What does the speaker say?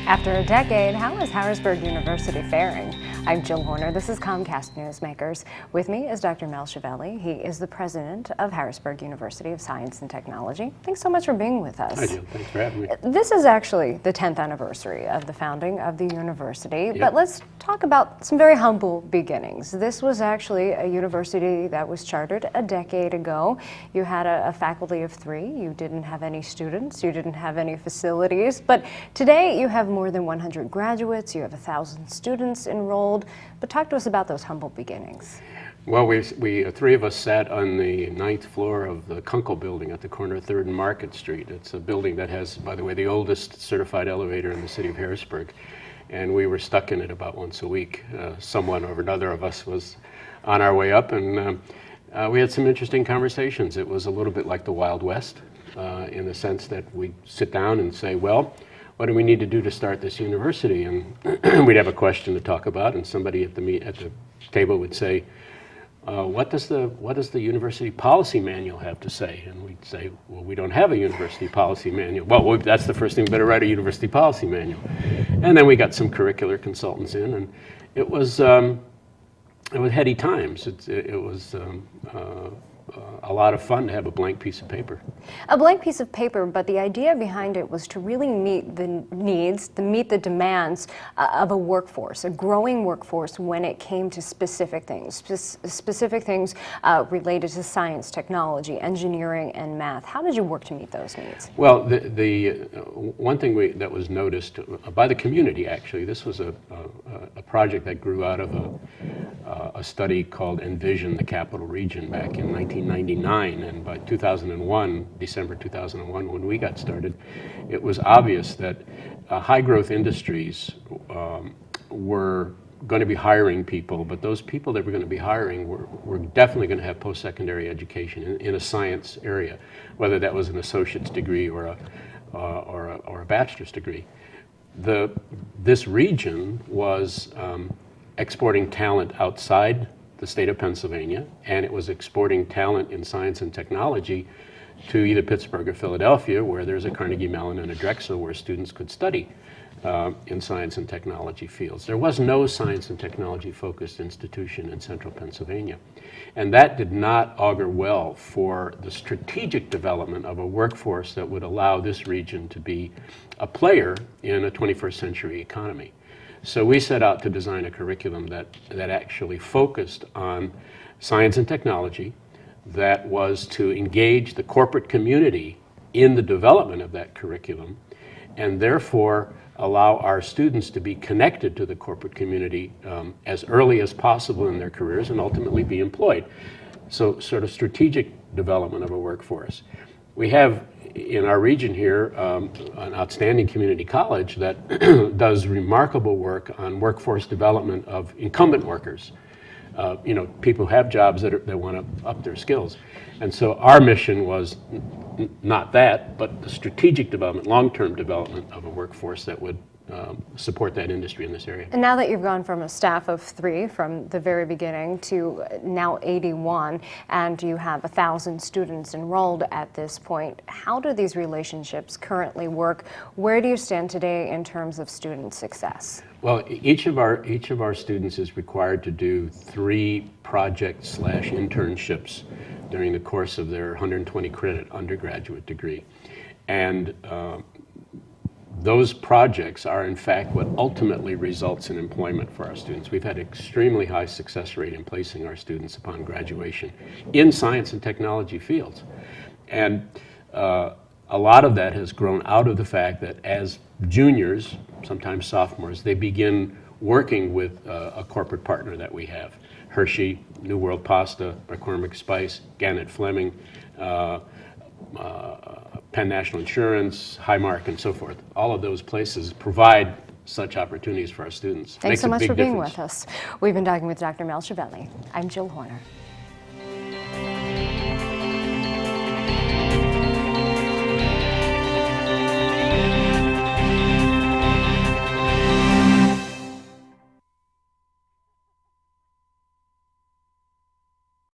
After a decade, how is Harrisburg University faring? I'm Jill Horner. This is COMCAST Newsmakers. With me is Dr. Mel Chiavelli. He is the president of Harrisburg University of Science and Technology. Thanks so much for being with us. Hi, Jill. Thanks for having me. This is actually the 10th anniversary of the founding of the university, Yep. but let's talk about some very humble beginnings. This was actually a university that was chartered a decade ago. You had a faculty of 3. You didn't have any students. You didn't have any facilities. But today you have more than 100 graduates. You have 1,000 students enrolled. But talk to us about those humble beginnings. Well, we 3 of us sat on the 9th floor of the Kunkel building at the corner of 3rd and Market Street. It's a building that has, by the way, the oldest certified elevator in the city of Harrisburg. And we were stuck in it about once a week. Someone or another of us was on our way up, and we had some interesting conversations. It was a little bit like the Wild West in the sense that we'd sit down and say, well, what do we need to do to start this university? And we'd have a question to talk about, and somebody at the table would say, what does the university policy manual have to say? And we'd say, well, we don't have a university policy manual. Well, that's the first thing, we better write a university policy manual. And then we got some curricular consultants in, and it was heady times. It was a lot of fun to have a blank piece of paper. A blank piece of paper, but the idea behind it was to really meet the needs, to meet the demands of a workforce, a growing workforce when it came to specific things related to science, technology, engineering, and math. How did you work to meet those needs? Well, the one thing that was noticed by the community, actually, this was a project that grew out of a study called Envision the Capital Region back in 1999, and by 2001, December 2001, when we got started, it was obvious that high growth industries were going to be hiring people, but those people that were going to be hiring were definitely going to have post-secondary education in a science area, whether that was an associate's degree or a bachelor's degree. This region was exporting talent outside the state of Pennsylvania, and it was exporting talent in science and technology to either Pittsburgh or Philadelphia, where there's a Carnegie Mellon and a Drexel where students could study in science and technology fields. There was no science and technology focused institution in central Pennsylvania. And that did not augur well for the strategic development of a workforce that would allow this region to be a player in a 21st century economy. So we set out to design a curriculum that actually focused on science and technology, that was to engage the corporate community in the development of that curriculum, and therefore allow our students to be connected to the corporate community as early as possible in their careers and ultimately be employed. So sort of strategic development of a workforce. We have in our region here an outstanding community college that does remarkable work on workforce development of incumbent workers. People who have jobs that want to up their skills. And so our mission was not that, but the strategic development, long-term development of a workforce that would support that industry in this area. And now that you've gone from a staff of 3 from the very beginning to now 81, and you have 1,000 students enrolled at this point, how do these relationships currently work? Where do you stand today in terms of student success? Well, each of our students is required to do 3 project/internships during the course of their 120 credit undergraduate degree. And those projects are in fact what ultimately results in employment for our students. We've had extremely high success rate in placing our students upon graduation in science and technology fields. And a lot of that has grown out of the fact that as juniors, sometimes sophomores, they begin working with a corporate partner that we have. Hershey, New World Pasta, McCormick Spice, Gannett Fleming, Penn National Insurance, Highmark, and so forth. All of those places provide such opportunities for our students. Thanks so much for being with us. We've been talking with Dr. Mel Chiavelli. I'm Jill Horner.